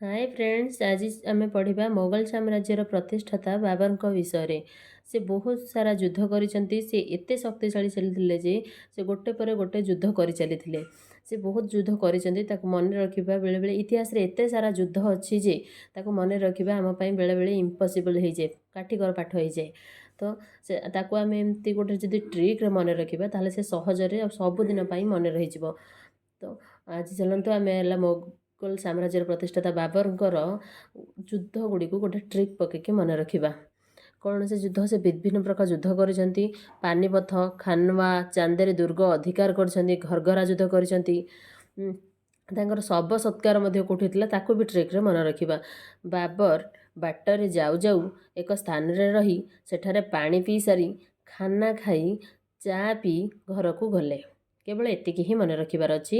Hi friends, आज आम पढ़ा मोगल साम्राज्यर प्रतिष्ठाता बाबर विषय। से बहुत सारा युद्ध करिसेंती। से एते शक्तिशाली थे जे से गोटे पर गोटे युद्ध कर चली। से बहुत युद्ध करिसेंती। ताको मन रखिबा बेले बेले इतिहास रे एते सारा युद्ध अच्छी जे ताको मन रखिबा आम पई बेले बेले इम्पॉसिबल हो जाए, काठिकर पाठ हो जाए। तो से ताको आम एमती गोटे जदि ट्रिक रे मन रखिबा ताहले से सहजरे सबुदिन पई मन रही जिवो। तो आज चलतु आम मोगल साम्राज्यर प्रतिष्ठाता बाबर युद्ध गुड़ी को गोटे ट्रिक पकईकि मन रखा। कौन से युद्ध से विभिन्न प्रकार युद्ध कर पानीपथ, खानवा, चांदेरी दुर्ग अधिकार कर घरघरा युद्ध कर शव सत्कार कौटी ताकू भी ट्रिक रे मन रखा। बाबर बाटर जाऊ जाऊ एक स्थान रे रही सेठारे पानी पी सारी खाना खाई चा पी घर को गले। केवल एतिकी ही मन रखिबार अछि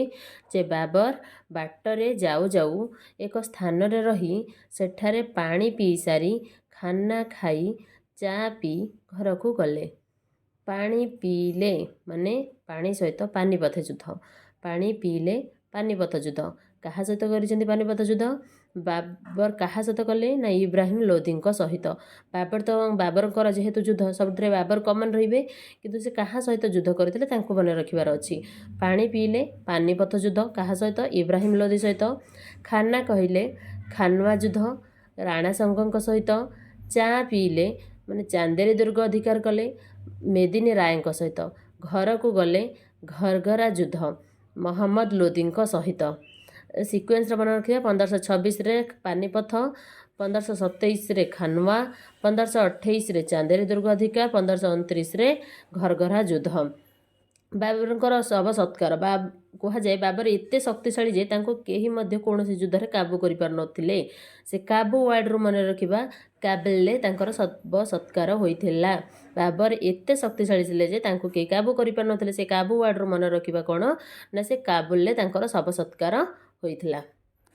जे बाबर बाटरे जाऊ जाऊ एक स्थान रे रही सेठारे पानी पी सारी खाना खाई चा पी घर को गले। पानी पीले माने पानी सहित पानीपथ युद्ध, पानी पीले पानीपथ युद्ध। कहा सहित करिसेंती पानीपथ युद्ध? बाबर कहा सहित कले ना इब्राहिम लोदी सहित। बाबर तो बाबर जेहेतु युद्ध सबुठे बाबर कमन रहिबे, किंतु से कहा सहित युद्ध करथिले तांको मन रखिबार अछि। पानी पीले पानीपथ युद्ध कहा सहित? इब्राहिम लोदी सहित। खाना कहले खानवा युद्ध राणा संगଙ୍କ सहित। चा पीले माने चांदेरी दुर्ग अधिकार कले मेदिनी रायଙ୍କ सहित। घर को गले घरघरा युद्ध मोहम्मद लोदी सहित। सिक्वेन्स मन रखिए 1526 रे पानीपथ, 1527 रे खानवा, 1528 रे चांदेरी दुर्ग अधिकार, 1529 रे घरघरा युद्ध। बाबर शव सत्कार कह जाए बाबर एते शक्तिशाली जे तांको केही मध्य कौन युद्ध रे काबू करि पार नथिले। से काबू वर्ड रू मन रखिबा काबेले तांकर शव सत्कार होइथिला। बाबर एते शक्तिशाली थिले जे तांको केही काबू करि पार नथिले। से काबू वर्ड रू मन रखिबा कोन ना से काबुल ले तांकर शव सत्कार होइथिला।